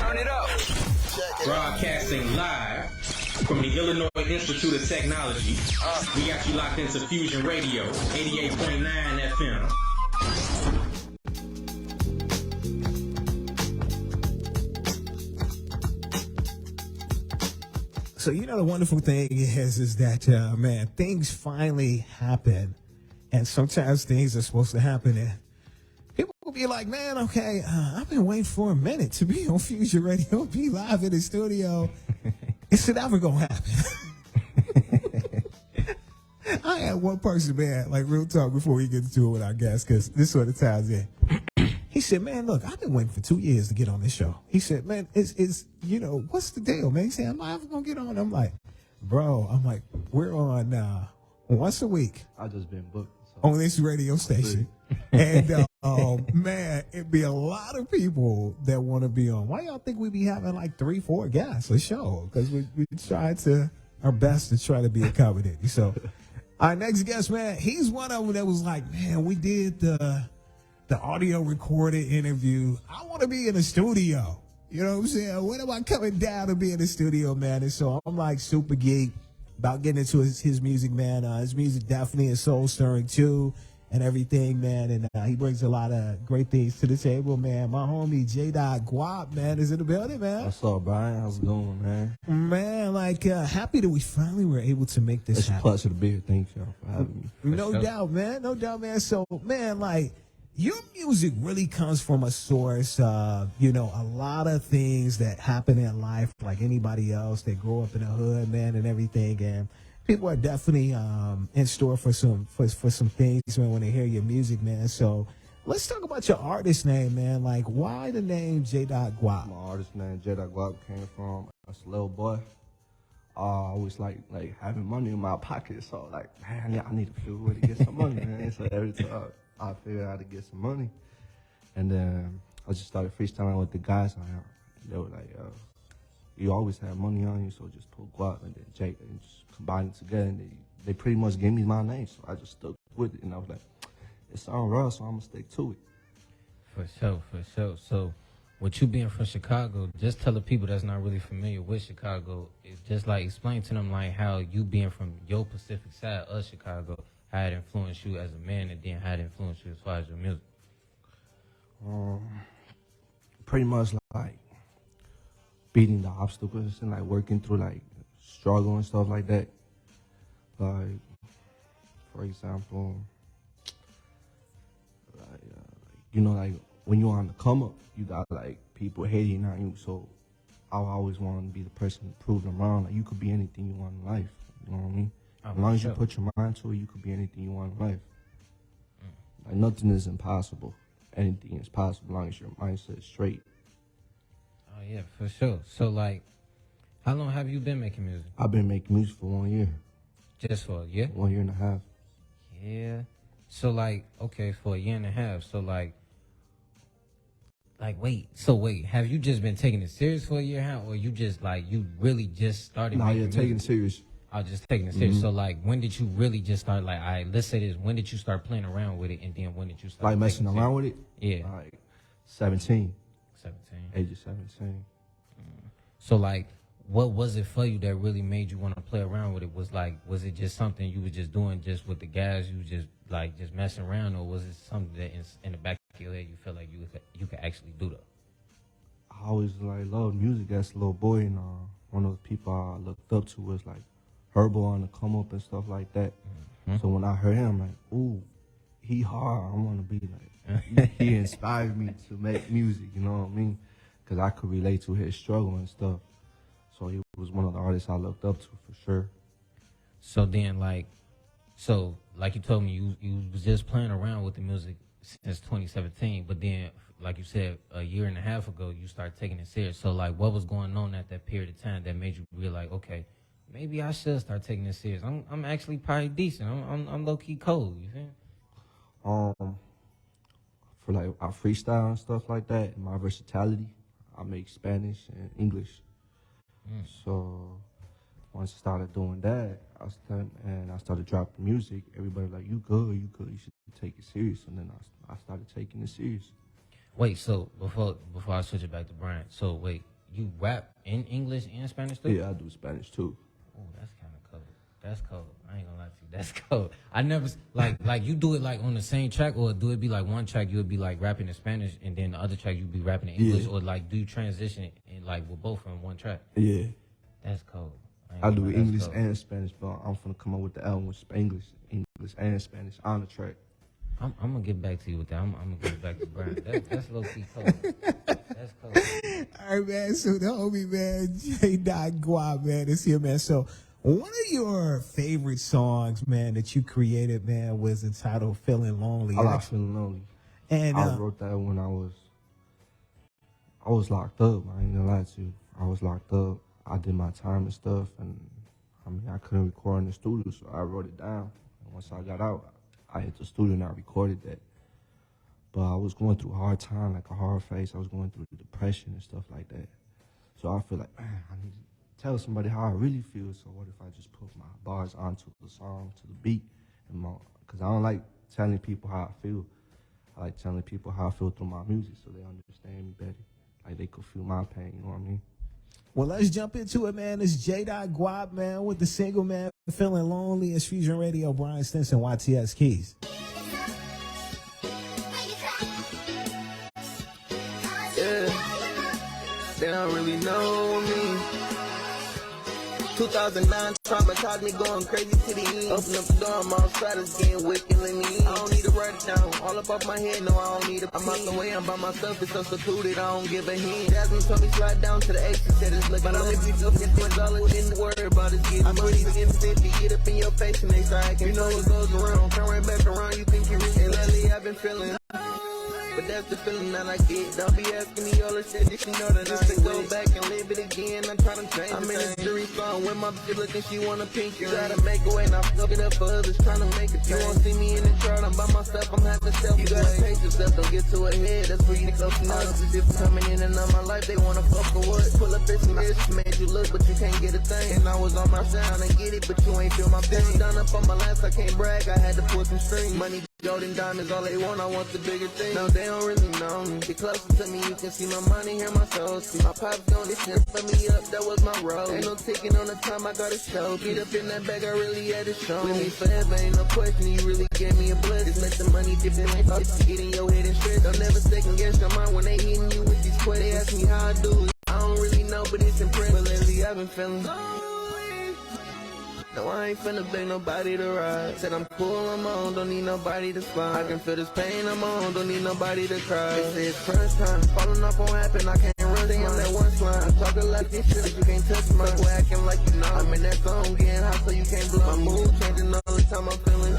Turn it up. Broadcasting live from the Illinois Institute of Technology. We got you locked into Fusion Radio, 88.9 FM. So, you know, the wonderful thing is that, man, things finally happen. And sometimes things are supposed to happen. And people will be like, man, okay, I've been waiting for a minute to be on Fusion Radio, be live in the studio. It's never going to happen. I had one person, man, like real talk before we get into it with our guests, because this sort of ties in. He said, man, look, I've been waiting for 2 years to get on this show. He said, man, it's you know, what's the deal, man? He said, am I ever going to get on? I'm like, bro, we're on once a week. I just been booked. So. On this radio station. And, man, it'd be a lot of people that want to be on. Why y'all think we be having like 3-4 guests a show? Because we try our best to try to be accommodating. So our next guest, man, he's one of them that was like, man, we did the audio recorded interview. I want to be in the studio. You know what I'm saying? When am I coming down to be in the studio, man? And so I'm like super geek about getting into his music, man. His music definitely is soul stirring too and everything, man. And he brings a lot of great things to the table, man. My homie Jdot Gwuap, man, is in the building, man. What's up, Brian? How's it going, man? Man, like happy that we finally were able to make this happen. It's a pleasure to be here. Thank y'all for having me. No doubt, man. No doubt, man. So, man, like, your music really comes from a source of, you know, a lot of things that happen in life, like anybody else. They grow up in the hood, man, and everything. And people are definitely in store for some things, man, when they hear your music, man. So let's talk about your artist name, man. Like, why the name Jdot Gwuap? My artist name, Jdot Gwuap, came from as a little boy. I always like having money in my pocket. So, like, man, I need to figure a way to get some money, man. So every time I figured out how to get some money. And then I just started freestyling with the guys I am. They were like, you always have money on you, so just put Gwuap and then Jake and just combine it together. And they pretty much gave me my name, so I just stuck with it. And I was like, it sounds rough, so I'm going to stick to it. For sure. So with you being from Chicago, just tell the people that's not really familiar with Chicago, it's just like explain to them like how you being from your Pacific side of Chicago, how it influenced you as a man, and then how it influenced you as far as your music. Pretty much like beating the obstacles and like working through like struggle and stuff like that. Like, for example, you know, like when you're on the come up, you got like people hating on you. So I always want to be the person to prove them wrong. Like, you could be anything you want in life. You know what I mean? As long as you put your mind to it, you could be anything you want in life. Like, nothing is impossible. Anything is possible as long as your mindset is straight. Oh, yeah, for sure. So, like, how long have you been making music? I've been making music for 1 year. Just for a year? 1 year and a half. Yeah. So, like, okay, for a year and a half. So, wait, have you just been taking it serious for a year and a half, or you just, like, you really just started making music? Taking it serious. I was just taking it serious. So, like, when did you really just start, like, all right, let's say this, when did you start playing around with it, and then when did you start like messing around with it? Yeah. Like 17. 17. Age of 17. So, like, what was it for you that really made you want to play around with it? Was it just something you were just doing just with the guys, you just, like, just messing around, or was it something that in the back of your head you felt like you could actually do that? I always, like, loved music as a little boy, and one of the people I looked up to was, like, Herbal on the come up and stuff like that. Mm-hmm. So when I heard him, I'm like, ooh, he hard. I want to be like, he inspired me to make music, you know what I mean? Because I could relate to his struggle and stuff. So he was one of the artists I looked up to for sure. So then, like you told me, you was just playing around with the music since 2017, but then, like you said, a year and a half ago, you started taking it serious. So, like, what was going on at that period of time that made you realize, okay, maybe I should start taking this serious. I'm actually probably decent. I'm low key cold. You feel? For like our freestyle and stuff like that, and my versatility, I make Spanish and English. So once I started doing that, I started dropping music. Everybody like, you good, you should take it serious. And then I started taking it serious. Wait, so before I switch it back to Brian, so wait, you rap in English and Spanish too? Yeah, I do Spanish too. Oh, that's kind of cold. That's cold. I ain't gonna lie to you. That's cold. I never like you do it like on the same track, or do it be like one track you would be like rapping in Spanish and then the other track you'd be rapping in English, or like do you transition in like with both from one track? Yeah, That's cold. I do That's English cold. and Spanish, but I'm finna come up with the album with English and Spanish on the track. I'm gonna get back to you with that. I'm gonna get back to Brian. That's low key cold. That's cold. All right, man. So the homie, man, Jdot Gwuap, man, is here, man. So one of your favorite songs, man, that you created, man, was entitled "Feeling Lonely." I like Feeling Lonely. And I wrote that when I was locked up. I ain't gonna lie to you. I was locked up. I did my time and stuff, and I mean, I couldn't record in the studio, so I wrote it down. And once I got out, I hit the studio and I recorded that. But I was going through a hard time, like a hard phase. I was going through depression and stuff like that. So I feel like, man, I need to tell somebody how I really feel. So what if I just put my bars onto the song, to the beat? Because I don't like telling people how I feel. I like telling people how I feel through my music so they understand me better. Like they could feel my pain, you know what I mean? well, let's jump into it, man. It's Jdot Gwuap, man, with the single, man, "Feeling Lonely." It's Fusion Radio, Brian Stinson, YTS Keys. Yeah, they don't really know me. 2009 traumatized me, going crazy to the end. Open up the door, I'm outside, it's getting wicked in the end. I don't need to write it down, all up off my head, no, I don't need a pen. I'm out the way, I'm by myself, it's so secluded, I don't give a hint. Jasmine told me slide down to the exit, said it's looking, but I make me feel it's all it didn't worry about is getting. I'm breathing instant, you get up in your face and they start acting. You know what goes around, turn right back around, you think you reach. And lately I've been feeling, but that's the feeling that I get. Don't be asking me all the shit that you know that I can go back and live it again. I'm trying to change. I'm in a jury song when my bitch looking, she wanna pink. You gotta make a way, and I fuck it up for others trying to make it. You won't see me in the crowd, I'm by myself, I'm having self. You gotta pace yourself, don't get to a head. That's where you go from now. If people coming in and out my life, they wanna fuck or what? Pull up this and this, made you look, but you can't get a thing. And I was on my sound and get it, but you ain't feel my pain. Done up on my last, I can't brag, I had to pull some strings. Money, gold and diamonds, all they want, I want the bigger thing. No, they don't really know me. Get closer to me, you can see my money, hear my soul. See my pops doing this shit for me up, that was my role. Ain't no ticking on the time, I gotta show. Get up in that bag, I really had to show. With me forever, ain't no question, you really gave me a bless. Just let the money dip in my thoughts, get in your head and stress. Don't never second guess your mind when they hitting you with these questions. They ask me how I do it, I don't really know, but it's impressive. But lately I've been feeling no, I ain't finna beg nobody to ride. Said I'm cool, I'm on, don't need nobody to slide. I can feel this pain, I'm on, don't need nobody to cry. They say it's crunch time, falling off won't happen, I can't run. Say I'm that one slime, I'm talking like this shit, but you can't touch mine. Fuck with acting like you know, I'm in that zone, getting hot so you can't blow. My mood changing all the time, I'm feeling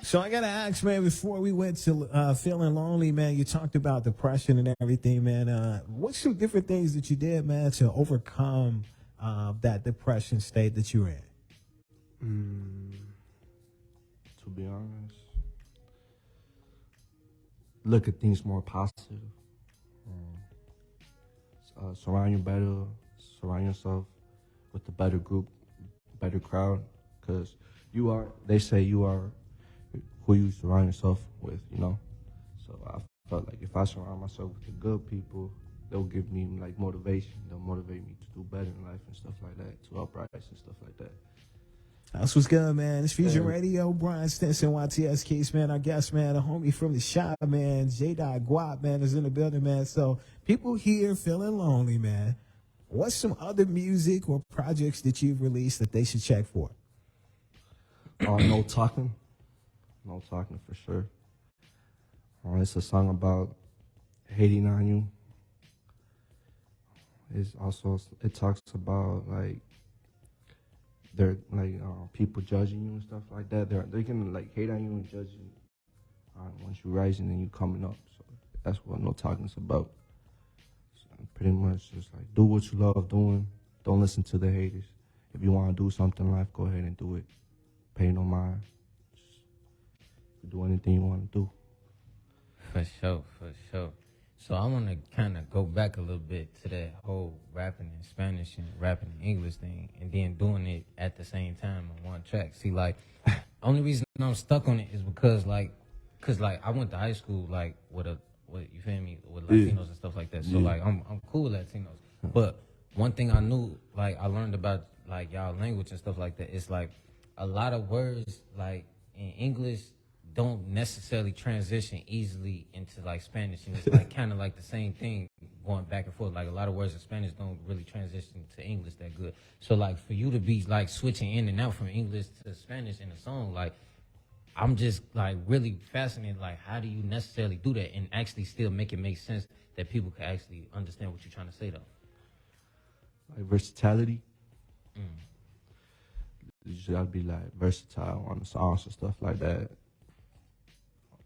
So I gotta ask, man, before we went to "Feeling Lonely," man, you talked about depression and everything, man. What's some different things that you did, man, to overcome that depression state that you're in? To be honest, look at things more positive. Surround yourself with a better group, better crowd, because they say you are who you surround yourself with, you know? So I felt like if I surround myself with the good people, they'll give me like motivation. They'll motivate me to do better in life and stuff like that, to uprise and stuff like that. That's what's good, man. It's Fusion Radio, Brian Stinson, YTS Keys, man. Our guest, man, a homie from the shop, man, Jdot Gwuap, man, is in the building, man. So people here feeling lonely, man. What's some other music or projects that you've released that they should check for? No Talking. No Talking for sure. It's a song about hating on you. It talks about like they're like people judging you and stuff like that. They can like hate on you and judge you once you're rising and you coming up. So that's what No Talking's about. So pretty much just like do what you love doing. Don't listen to the haters. If you want to do something in life, go ahead and do it. Pay no mind. Just do anything you want to do. For sure, for sure. So I want to kind of go back a little bit to that whole rapping in Spanish and rapping in English thing, and then doing it at the same time on one track. See, like, only reason I'm stuck on it is because, like, I went to high school, like, with you feel me, with Latinos and stuff like that. So, like, I'm cool with Latinos. But one thing I knew, like, I learned about, like, y'all language and stuff like that, it's like a lot of words, like, in English don't necessarily transition easily into, like, Spanish. And it's, like, kind of like the same thing going back and forth. Like, a lot of words in Spanish don't really transition to English that good. So, like, for you to be, like, switching in and out from English to Spanish in a song, like, I'm just, like, really fascinated, like, how do you necessarily do that and actually still make it make sense that people can actually understand what you're trying to say, though? Like versatility. You just gotta be, like, versatile on the songs and stuff like that.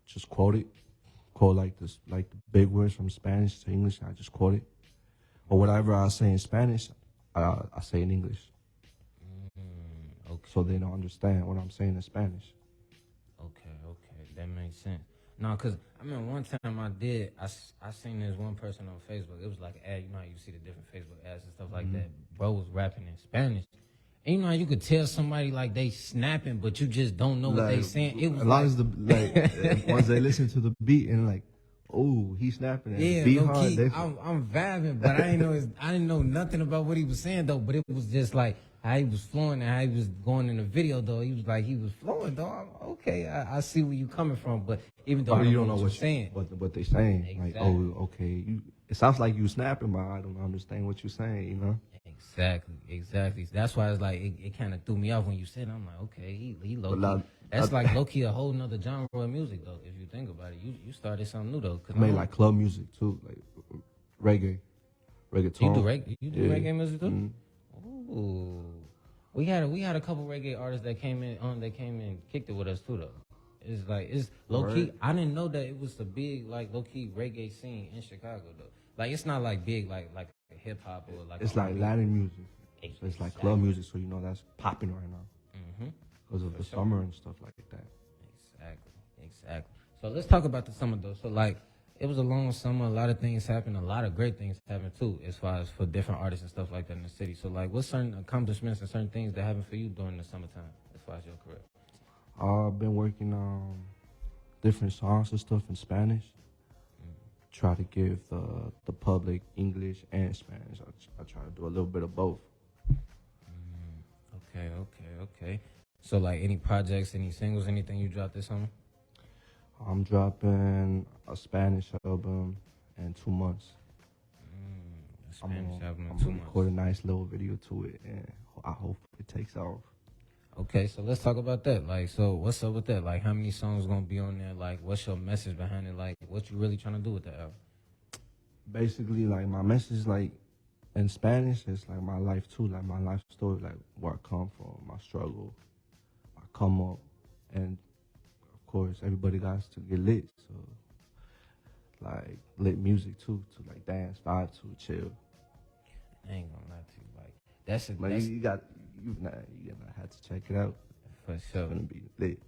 Just quote it. Quote, like, this, like, the big words from Spanish to English, I just quote it. Or whatever I say in Spanish, I say in English. Okay. So they don't understand what I'm saying in Spanish. Okay, that makes sense. No, because I mean, one time I seen this one person on Facebook. It was like an ad, you know how you see the different Facebook ads and stuff like that. Bro was rapping in Spanish. And you know how you could tell somebody like they snapping, but you just don't know what they saying. It was as long as once they listen to the beat and like, oh, he's snapping. And yeah, beat low hard, key, I'm vibing, but I didn't know nothing about what he was saying though. But it was just like how he was flowing and how he was going in the video though. He was like he was flowing though. Okay, I see where you coming from, but even though you don't know what you're saying, what they saying. Exactly. Like, oh, okay, it sounds like you snapping, but I don't understand what you're saying. You know. Exactly. That's why it's like it kind of threw me off when you said it. I'm like, okay, he low key. That's like low key a whole nother genre of music though. If you think about it, you started something new though. I made like club music too, like reggaeton. You do reggae music too? Mm-hmm. Ooh, we had a couple reggae artists that came in kicked it with us too though. It's low key. I didn't know that it was a big like low key reggae scene in Chicago though. Like it's not like big like hip hop or like. It's like Latin music. So it's like club music. So you know that's popping right now. Because of the summer and stuff like that. Exactly. So let's talk about the summer though. So like it was a long summer. A lot of things happened. A lot of great things happened too, as far as for different artists and stuff like that in the city. So like, what's certain accomplishments and certain things that happened for you during the summertime, as far as your career? I've been working on different songs and stuff in Spanish. Try to give the public English and Spanish. I try to do a little bit of both. Okay. So like any projects, any singles, anything you dropped this summer? I'm dropping a Spanish album in 2 months. Spanish album in 2 I'm months. gonna record a nice little video to it, and I hope it takes off. Okay, so let's talk about that. Like, so what's up with that? Like, how many songs gonna be on there? Like, what's your message behind it? Like, what you really trying to do with the album? Basically, like, my message, like, in Spanish, is like my life too, like my life story, like where I come from, my struggle, my come up, and of course, everybody got to get lit, so, like, lit music too, to like dance, vibe to, chill. I ain't gonna lie to you, like, that's you're gonna have to check it out. For sure. It's gonna be lit.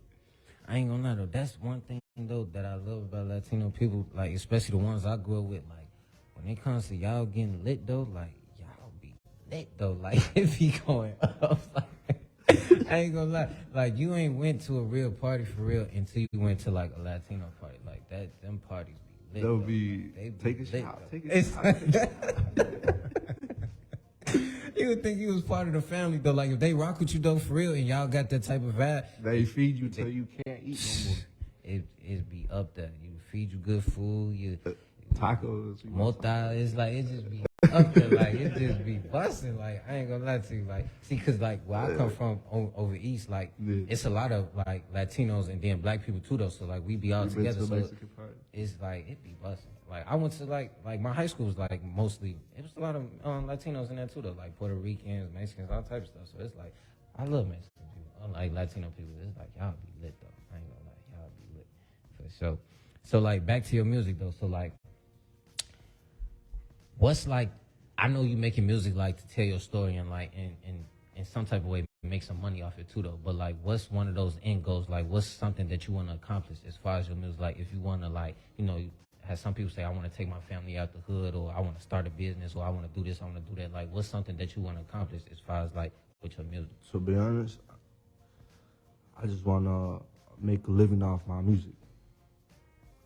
I ain't gonna lie though, that's one thing though that I love about Latino people, like especially the ones I grew up with, like when it comes to y'all getting lit though, like y'all be lit though, like it be going up. Like, I ain't gonna lie, like you ain't went to a real party for real until you went to like a Latino party, like that. Them parties be lit. They'll though. be Like, take a lit, shot, though. take a shot. You would think you was part of the family though. Like if they rock with you though for real, and y'all got that type of vibe, They feed you till you can't eat no more. it be up there. You feed you good food. You Tacos. mota. It's like it just be up there. Like it just be busting. Like I ain't gonna lie to you. Like see, cause like where I come from over east, like it's a lot of like Latinos and then black people too though. So like we be all together. So it's like it be busting. Like I went to like my high school was like mostly it was a lot of Latinos in there too though, like Puerto Ricans, Mexicans, all types of stuff. So it's like I love Mexican people, I like Latino people. It's like y'all be lit though. I ain't gonna lie, y'all be lit for sure. So like back to your music though. So like, what's like? I know you making music like to tell your story and like in some type of way make some money off it too though. But like, what's one of those end goals? Like, what's something that you want to accomplish as far as your music? Like, if you want to like, you know, has some people say, I want to take my family out the hood, or I want to start a business, or I want to do this, I want to do that. Like, what's something that you want to accomplish as far as like with your music? To be honest, I just want to make a living off my music,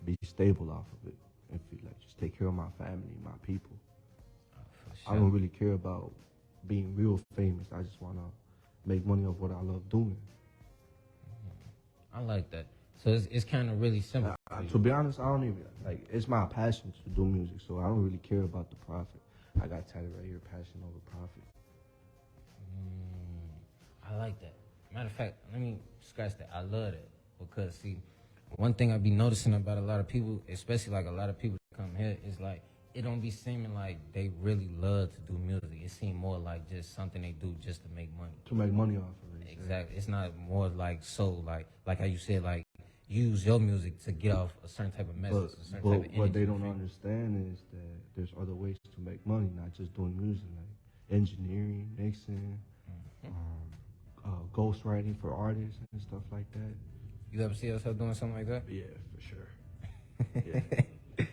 be stable off of it, and feel like just take care of my family, my people. For sure. I don't really care about being real famous. I just want to make money off what I love doing. I like that. So it's kind of really simple. To be honest, I don't even, like, it's my passion to do music, so I don't really care about the profit. I got tatted right here, passion over profit. I like that. Matter of fact, let me scratch that. I love that. Because, see, one thing I be noticing about a lot of people, especially like a lot of people that come here, is like, it don't be seeming like they really love to do music. It seems more like just something they do just to make money. To make money off of it. Exactly. It's not more like so, like how you said, like, use your music to get off a certain type of message, a certain type of energy. What they don't understand is that there's other ways to make money, not just doing music, like engineering, mixing, ghostwriting for artists and stuff like that. You ever see yourself doing something like that? Yeah, for sure. Yeah.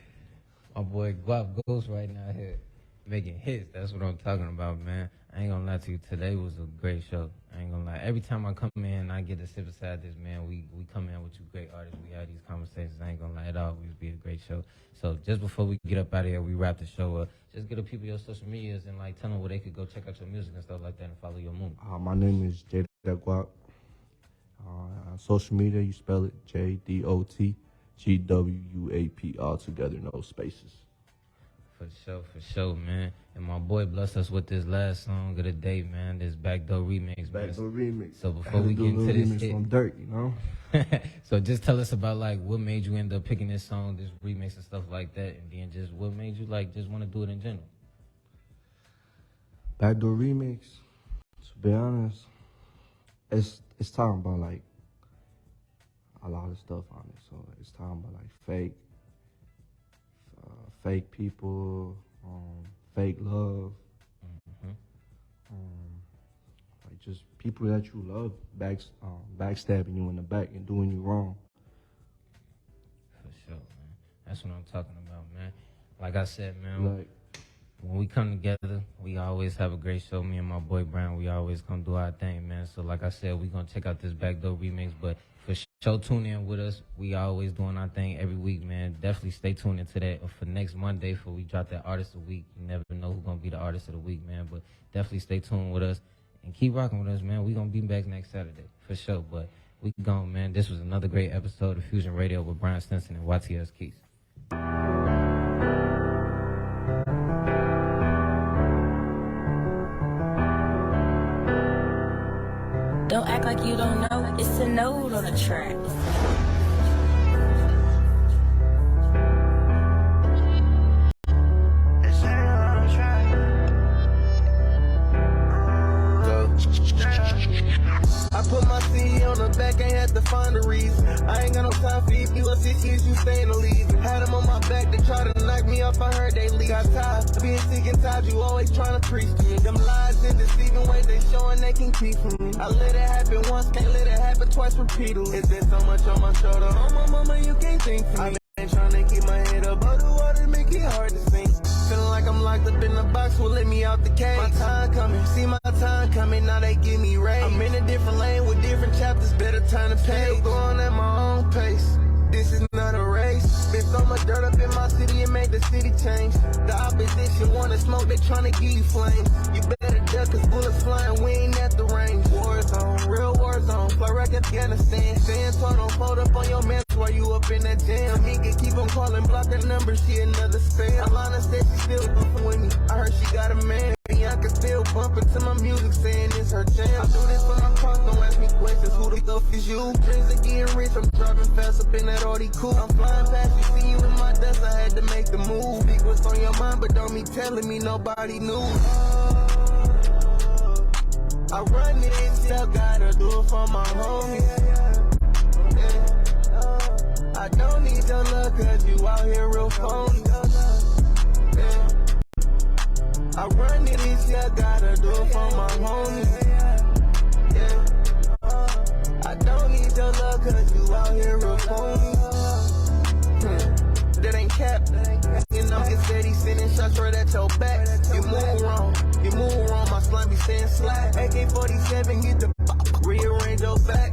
My boy Gwuap ghostwriting out here, making hits. That's what I'm talking about, man. I ain't gonna lie to you. Today was a great show. I ain't gonna lie. Every time I come in and I get to sit beside this man, we come in with you great artists. We have these conversations. I ain't gonna lie. It always be a great show. So just before we get up out of here, we wrap the show up. Just get the people your social medias and like tell them where they could go check out your music and stuff like that and follow your movement. My name is Jdot Gwuap. On social media, you spell it Jdot Gwuap, all together, no spaces. For sure, man. And my boy blessed us with this last song of the day, man. This Backdoor Remix. Backdoor Remix. So before we get into this hit, from Dirt, you know? so just tell us about like what made you end up picking this song, this remix and stuff like that, and then just what made you like just want to do it in general. Backdoor Remix, to be honest, it's talking about like a lot of stuff on it. So it's talking about like fake people, fake love, like just people that you love backstabbing you in the back and doing you wrong. For sure, man. That's what I'm talking about, man. Like I said, man, Like, when we come together, we always have a great show. Me and my boy Brown, we always come do our thing, man. So like I said, we gonna check out this Backdoor Remix, but for sure, tune in with us. We always doing our thing every week, man. Definitely stay tuned into that for next Monday for we drop that Artist of the Week. You never know who's gonna be the Artist of the Week, man. But definitely stay tuned with us and keep rocking with us, man. We gonna be back next Saturday for sure. But we gone, man. This was another great episode of Fusion Radio with Brian Stinson and YTS Keys. Don't act like you don't know. It's a node on the track. I put my CD on the back, ain't had to find a reason. I ain't got no time for you, 6 years you staying to leave. Had them on my back, they try to knock me up, I heard they leave. Got tired of being sick and tired, you always trying to preach to me. Them lies and deceiving ways they showing they can keep from me. I let it happen once, can't let it happen twice repeatedly. It's been so much on my shoulder, oh my mama, you can't think for me. I've been trying to keep my head up, but the water make it hard to sink. Feeling like I'm locked up in the box, will let me out the cage. My time coming, see my time coming, now they give me rage. I'm in a different lane with different chapters, better turn the page. Still going at my own pace, this is not a race. Been so much dirt up in my city, it made the city change. The opposition wanna smoke, they tryna give you flames. You better duck, cause bullets flying, we ain't at the range. War zone, real war zone, fly right Afghanistan. Stand tall, don't fold up on your man while you up in that jam. He can keep on calling, block that number, she another spam. Alana said she still bumping with me, I heard she got a man. I can still bump into my music, saying it's her jam. I do this for my cross, don't ask me questions, who the fuck is you? Dreams of getting rich, I'm driving fast up in that Audi coupe. I'm flying past you, see you in my dust, I had to make the move. Speak what's on your mind, but don't be telling me nobody knew. I run it, still gotta do it for my homies. Yeah. I don't need your love, cause you out here real phony. Yeah. I run it, still gotta do it for my homies. Yeah. I don't need your love, cause you out here real phony. That ain't cap. at your back. You move wrong, my slime be saying slack. AK-47, get the rearrange your back.